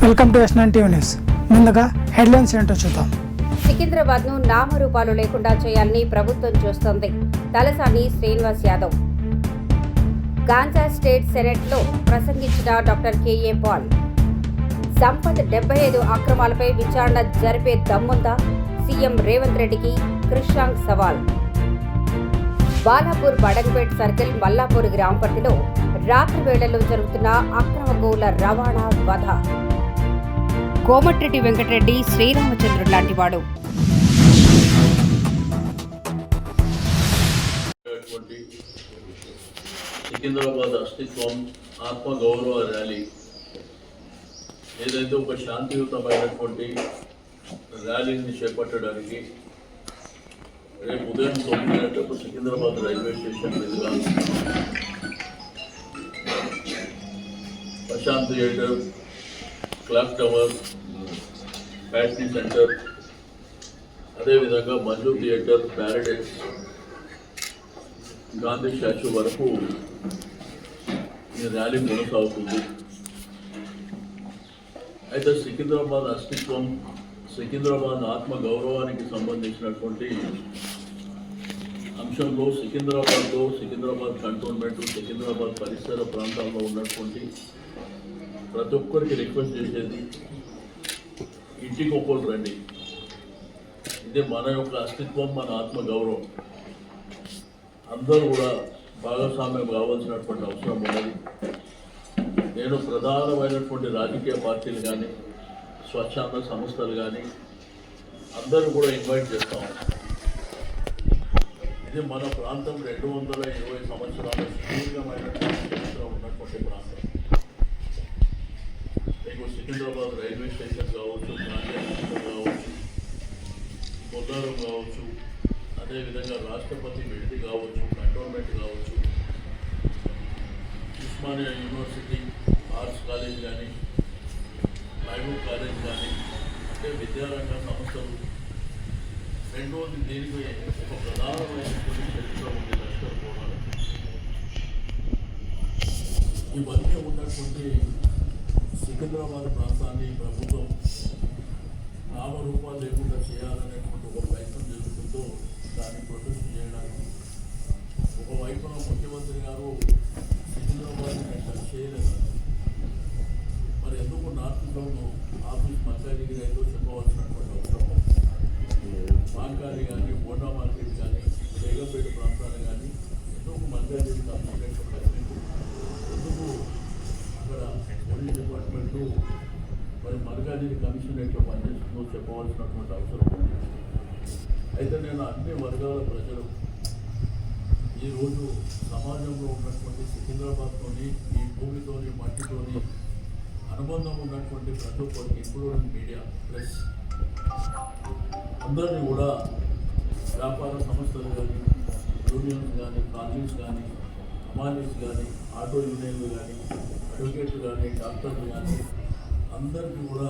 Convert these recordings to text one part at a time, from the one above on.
Welcome to S9 TV news. ముందుగా headlines ఏంటో చూద్దాం. సికింద్రాబాద్ ను నామరూపాలు లేకుండా చేయాలని ప్రభుత్వం చూస్తోంది. తలసాని శ్రీనివాస్ యాదవ్. గాంజా స్టేట్ సెనెట్ లో ప్రసంగించిన డాక్టర్ KA పాల్. సంపత్ 75 అక్రమాలపై విచారణ జరిపే దమ్ముందా? సీఎం రేవంత్ రెడ్డికి కృషాంక్ సవాల్. బాలాపూర్ బడంగ్పేట్ సర్కిల్ మల్లాపూర్ గ్రామ పరిధిలో రాత్రి వేళల్లో జరుగుతున్న అక్రమ గోవుల రవాణా వధ. కోమటిరెడ్డి వెంకటరెడ్డి శ్రీరామచంద్రుడు లాంటివాడు. సికింద్రాబాద్ అస్తిత్వం ఆత్మగౌరవ ర్యాలీ ఏదైతే ఒక శాంతియుతమైనటువంటి ర్యాలీని చేపట్టడానికి రేపు ఉదయం 9 గంటలకు సికింద్రాబాద్ రైల్వే స్టేషన్ మీదుగా Prashant theatre, clock tower, factory centre, అదేవిధంగా Manju theatre, Paradise, Gandhi statue వరకు ఈ ర్యాలీ కొనసాగుతుంది. అయితే సికింద్రాబాద్ అస్తిత్వం, సికింద్రాబాద్ ఆత్మ గౌరవానికి సంబంధించినటువంటి అంశంలో సికింద్రాబాద్ కంటోన్మెంట్, సికింద్రాబాద్ పరిసర ప్రాంతాల్లో ఉన్నటువంటి ప్రతి ఒక్కరికి రిక్వెస్ట్ చేసేది, ఇంటికి ఒకరు రండి. ఇది మన యొక్క అస్తిత్వం, మన ఆత్మ గౌరవం. అందరూ కూడా భాగస్వామ్యం కావాల్సినటువంటి అవసరం ఉన్నది. నేను ప్రధానమైనటువంటి రాజకీయ పార్టీలు కానీ, స్వచ్ఛంద సంస్థలు కానీ అందరూ కూడా ఇన్వైట్ చేస్తాం. ఇది మన ప్రాంతం 220 సంవత్సరాల సుదీర్ఘమైనటువంటి చరిత్ర ఉన్నటువంటి ప్రాంతం. మీకు సికింద్రాబాద్ రైల్వే స్టేషన్ కావచ్చు, గాంధీ కావచ్చు, బొల్లారం కావచ్చు, అదేవిధంగా రాష్ట్రపతి విడిది కావచ్చు, కంటోన్మెంట్ కావచ్చు, ఉస్మానియా యూనివర్సిటీ ఆర్ట్స్ కాలేజ్ కానీ, మహబూబ్ కాలేజ్ కానీ, అంటే విద్యారంగ సంస్థలు. రెండోది దీనికి ఒక ప్రధానమైనటువంటి చరిత్ర ఉంది, లష్కర్ పోరాటం. ఇవన్నీ ఉన్నటువంటి సికింద్రాబాద్ ప్రాంతాన్ని ప్రభుత్వం నామరూపాలు లేకుండా చేయాలనేటువంటి ఒక ప్రయత్నం జరుగుతుందో దాన్ని ప్రొటెస్ట్ చేయడానికి ఒకవైపున ముఖ్యమంత్రి గారు సికింద్రాబాద్ని టచ్ చేయలేదు. మరి ఎందుకు నార్త్ జోన్ ఆఫీస్ మల్కాజిగిరి అయితే చెప్పవలసినటువంటి అవసరం. మాంకారి కానీ, బోండా మార్కెట్ కానీ, బేగంపేట ప్రాంతాలు కానీ ఎందుకు మల్కాజిగిరి కమిషనరేట్ కట్టింది? ఎందుకు అక్కడ పోలీస్ డిపార్ట్మెంటు మరి మల్కాజిగిరి కమిషనరేట్లో పనిచేస్తుందో చెప్పవలసినటువంటి అవసరం ఉంది. అయితే నేను అన్ని వర్గాల ప్రజలు ఈరోజు సమాజంలో ఉన్నటువంటి సికింద్రాబాద్తోని, ఈ భూమితోని, మట్టితోని అనుబంధం ఉన్నటువంటి ప్రతి ఒక్కరికి, ఇంక్లూడింగ్ మీడియా, ప్రెస్, అందరినీ కూడా వ్యాపార సంస్థలు కానీ, యూనియన్స్ కానీ, కాలనీస్ కానీ, అమాలీస్ కానీ, ఆటో యూనియన్లు కానీ, అడ్వకేట్లు కానీ, డాక్టర్లు కానీ అందరికీ కూడా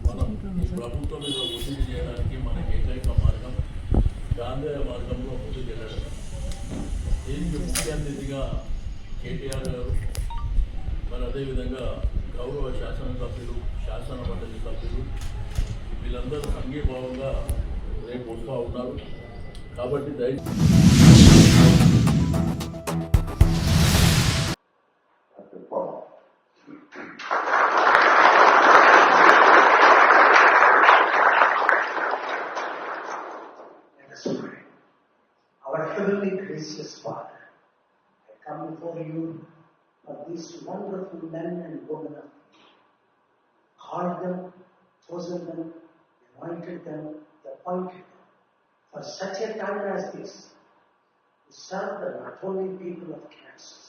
మనం ఈ ప్రభుత్వం మీద ఒత్తిడి చేయడానికి మనకి ఏకైక మార్గం గాంధేయ మార్గంలో ముందుకు వెళ్ళడం. దీనికి ముఖ్య అతిథిగా KTR గారు, మరి అదేవిధంగా గౌరవ శాసనసభ్యులు, శాసన మండలి సభ్యులు వీళ్ళందరూ సంఘీభావంగా రేపు వస్తూ ఉన్నారు. కాబట్టి Our heavenly gracious Father, I come before you for these wonderful men and women of faith. Called them, chosen them, anointed them, appointed them for such a time as this to serve the not only people of Kansas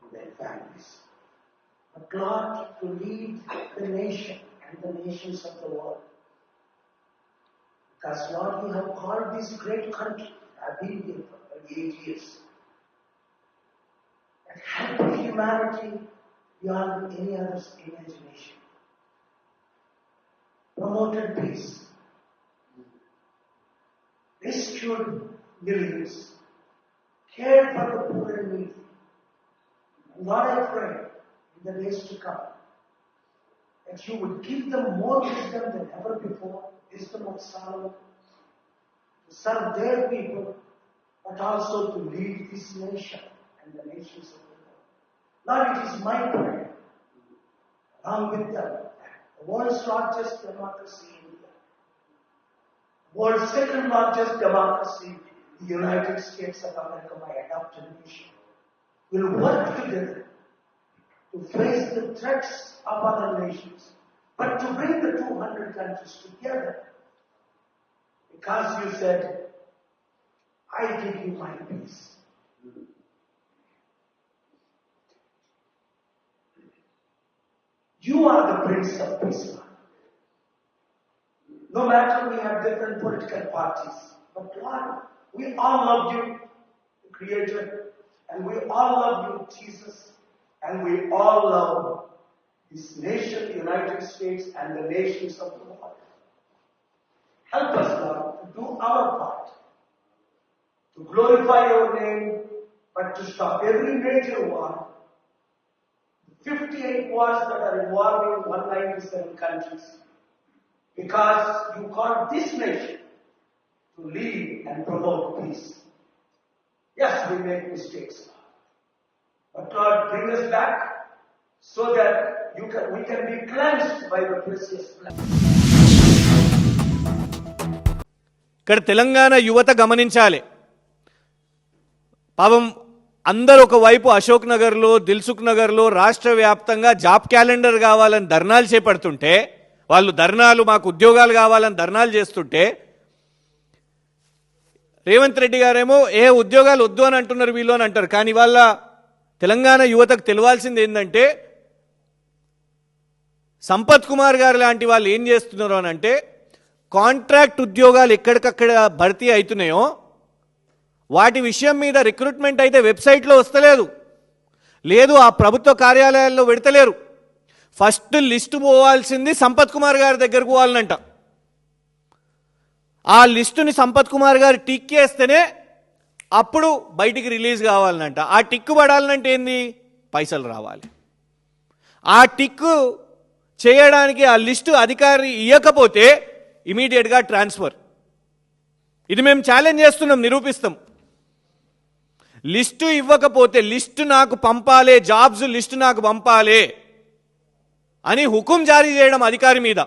and their families, but Lord, to lead the nation and the nations of the world. Because Lord, you have called this great country. I've been here for 38 years. And help humanity beyond any other's imagination. Promoted peace. Rescued millions. Cared for the poor and needy. Lord, I pray in the days to come that you would give them more wisdom than ever before, wisdom of Solomon, to serve their people, but also to lead this nation and the nations of the world. Lord, it is my prayer, along with them, the world's largest democracy, India, world's second largest democracy, the United States of America, my adopted nation, will work together to face the threats of other nations, but to bring the 200 countries together. Because you said, I give you my peace. You are the Prince of Peace, Lord. No matter we have different political parties, but Lord, we all love you, the Creator, and we all love you, Jesus, and we all love this nation, the United States, and the nations of the world. Help us, Lord, to do our part, to glorify your name, but to stop every major war. 58 wars that are involving 197 countries. Because you called this nation to lead and promote peace. Yes, we make mistakes, but Lord, bring us back so that we can be cleansed by the precious blood. ఇక్కడ తెలంగాణ యువత గమనించాలి. పాపం అందరూ ఒకవైపు అశోక్ నగర్లో, దిల్సుఖ్ నగర్లో రాష్ట్ర వ్యాప్తంగా జాబ్ క్యాలెండర్ కావాలని ధర్నాలు చేపడుతుంటే, వాళ్ళు ధర్నాలు మాకు ఉద్యోగాలు కావాలని ధర్నాలు చేస్తుంటే, రేవంత్ రెడ్డి గారేమో ఉద్యోగాలు వద్దు అని అంటున్నారు వీళ్ళు అని అంటారు. కానీ వాళ్ళ తెలంగాణ యువతకు తెలియాల్సింది ఏంటంటే, సంపత్ కుమార్ గారు లాంటి వాళ్ళు ఏం చేస్తున్నారు అని అంటే, కాంట్రాక్ట్ ఉద్యోగాలు ఎక్కడికక్కడ భర్తీ అవుతున్నాయో వాటి విషయం మీద రిక్రూట్మెంట్ అయితే వెబ్సైట్లో వస్తలేదు, లేదు ఆ ప్రభుత్వ కార్యాలయాల్లో పెడతలేరు. ఫస్ట్ లిస్టు పోవాల్సింది సంపత్ కుమార్ గారి దగ్గరకు పోవాలనంట. ఆ లిస్టుని సంపత్ కుమార్ గారు టిక్ చేస్తేనే అప్పుడు బయటికి రిలీజ్ కావాలనంట. ఆ టిక్కు పడాలనంటే ఏంది? పైసలు రావాలి. ఆ టిక్కు చేయడానికి ఆ లిస్టు అధికారి ఇవ్వకపోతే ఇమీడియట్గా ట్రాన్స్ఫర్. ఇది మేము ఛాలెంజ్ చేస్తున్నాం, నిరూపిస్తాం. లిస్టు ఇవ్వకపోతే లిస్టు నాకు పంపాలే, జాబ్స్ లిస్టు నాకు పంపాలే అని హుకుం జారీ చేయడం అధికారి మీద.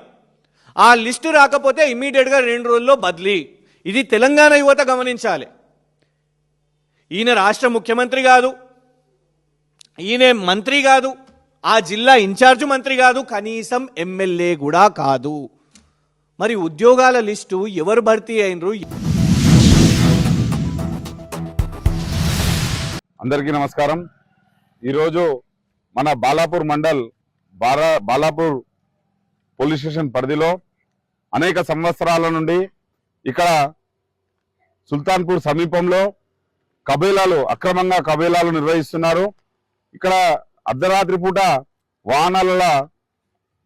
ఆ లిస్టు రాకపోతే ఇమీడియట్గా 2 రోజుల్లో బదిలీ. ఇది తెలంగాణ యువత గమనించాలి. ఈయన రాష్ట్ర ముఖ్యమంత్రి కాదు, ఈయన మంత్రి కాదు, ఆ జిల్లా ఇన్ఛార్జ్ మంత్రి కాదు, కనీసం ఎమ్మెల్యే కూడా కాదు. మరి ఉద్యోగాల లిస్టు ఎవరు భర్తీ అయినరు? అందరికీ నమస్కారం. ఈరోజు మన బాలాపూర్ మండల్ బాలాపూర్ పోలీస్ స్టేషన్ పరిధిలో అనేక సంవత్సరాల నుండి ఇక్కడ సుల్తాన్పూర్ సమీపంలో అక్రమంగా కబేలాలు నిర్వహిస్తున్నారు. ఇక్కడ అర్ధరాత్రి పూట వాహనాలలో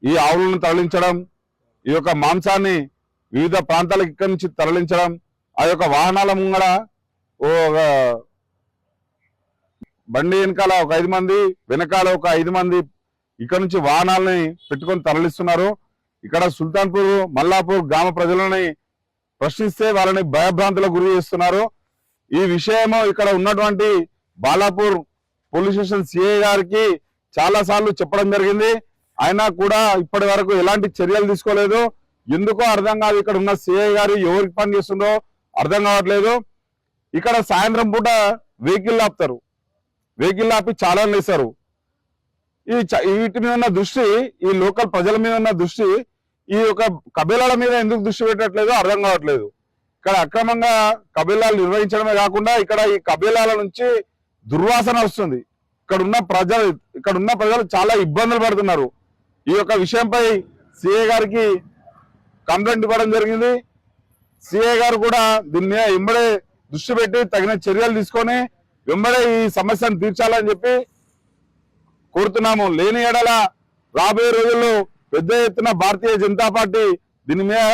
ఈ ఆవులను తరలించడం, ఈ యొక్క మాంసాన్ని వివిధ ప్రాంతాలకు ఇక్కడి నుంచి తరలించడం, ఆ యొక్క వాహనాల ముంగడ బండి వెనకాల ఒక 5 మంది, వెనకాల ఒక 5 మంది ఇక్కడ నుంచి వాహనాలని పెట్టుకొని తరలిస్తున్నారు. ఇక్కడ సుల్తాన్పూర్ మల్లాపూర్ గ్రామ ప్రజలని ప్రశ్నిస్తే వాళ్ళని భయభ్రాంతులకు గురి చేస్తున్నారు. ఈ విషయము ఇక్కడ ఉన్నటువంటి బాలాపూర్ పోలీస్ స్టేషన్ సిఐ గారికి చాలా సార్లు చెప్పడం జరిగింది. అయినా కూడా ఇప్పటి వరకు ఎలాంటి చర్యలు తీసుకోలేదు. ఎందుకో అర్థం కాదు. ఇక్కడ ఉన్న సిఐ గారు ఎవరికి పని చేస్తుందో అర్థం కావట్లేదు. ఇక్కడ సాయంత్రం పూట వెహికల్ ఆపుతారు, వెహికల్ ఆపి చాలా వేస్తారు. వీటి మీద ఉన్న దృష్టి, ఈ లోకల్ ప్రజల మీద ఉన్న దృష్టి ఈ యొక్క కబేలాల మీద ఎందుకు దృష్టి పెట్టట్లేదో అర్థం కావట్లేదు. ఇక్కడ అక్రమంగా కబేలాలు నిర్వహించడమే కాకుండా ఇక్కడ ఈ కబేలాల నుంచి దుర్వాసన వస్తుంది. ఇక్కడ ఉన్న ప్రజలు చాలా ఇబ్బందులు పడుతున్నారు. ఈ యొక్క విషయంపై సిఐ గారికి కంప్లైంట్ ఇవ్వడం జరిగింది. సిఐ గారు కూడా దీని మీద వెంబడే దృష్టి పెట్టి తగిన చర్యలు తీసుకొని వెంబడే ఈ సమస్యను తీర్చాలని చెప్పి కోరుతున్నాము. లేని ఎడల రాబోయే రోజుల్లో పెద్ద ఎత్తున భారతీయ జనతా పార్టీ దీని మీద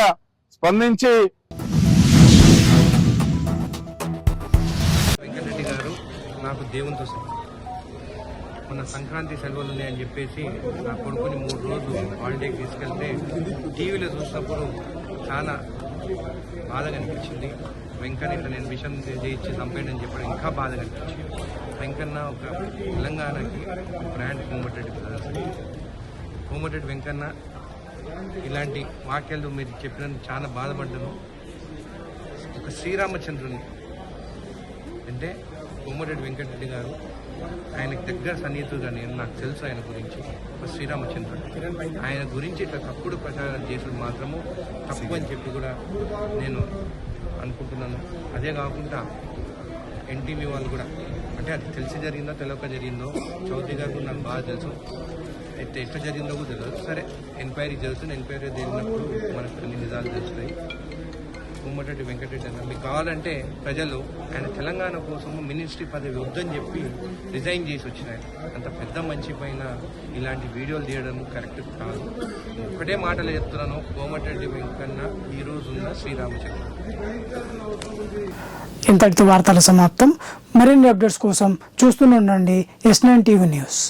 స్పందించి వెంకటరెడ్డి గారు నాకు దేవునితో మొన్న సంక్రాంతి సెలవులు ఉన్నాయని చెప్పేసి నా కొడుకుని 3 రోజులు హాలిడేకి తీసుకెళ్తే టీవీలో చూసినప్పుడు చాలా బాధగా అనిపించింది. వెంకన్న ఇట్లా నేను విషయం చేయించి చంపేయడని చెప్పడం ఇంకా బాధగా అనిపించింది. వెంకన్న ఒక తెలంగాణకి బ్రాండ్ కోమటిరెడ్డి బ్రదర్స్. కోమటిరెడ్డి వెంకన్న ఇలాంటి వాక్యాలు మీరు చెప్పినందుకు చాలా బాధపడ్డాను. ఒక శ్రీరామచంద్రుని అంటే కోమటిరెడ్డి వెంకటరెడ్డి గారు ఆయనకు దగ్గర సన్నిహితుడుగా నాకు తెలుసు. ఆయన గురించి ఒక శ్రీరామచంద్రుడు, ఆయన గురించి ఇట్లా తప్పుడు ప్రచారం చేసుడు మాత్రము తప్పు అని చెప్పి కూడా నేను అనుకుంటున్నాను. అదే కాకుండా ఎన్టీవీ వాళ్ళు కూడా అంటే అది తెలిసి జరిగిందో తెలియక జరిగిందో చౌదరి గారు కూడా నాకు బాగా తెలుసు. అయితే ఎట్లా జరిగిందో కూడా తెలియదు. సరే ఎంక్వైరీ జరుగుతుంది. ఎంక్వైరీ జరిగినప్పుడు మనకు అన్ని నిజాలు తెలుస్తాయి. కోమటిరెడ్డి వెంకటరెడ్డి అన్న మీకు కావాలంటే ప్రజలు ఆయన తెలంగాణ కోసం మినిస్ట్రీ పదవి వద్దని చెప్పి రిజైన్ చేసి వచ్చినాయి. అంత పెద్ద మంచి పైన ఇలాంటి వీడియోలు తీయడం కరెక్ట్ కాదు. ఒకటే మాటలు చెప్తున్నాను, కోమటిరెడ్డి వెంకన్న ఈ రోజున్న శ్రీరామచంద్ర. ఇంతటితో వార్తల సమాప్తం. మరిన్ని అప్డేట్స్ కోసం చూస్తూనే ఉండండి S9 టీవీ న్యూస్.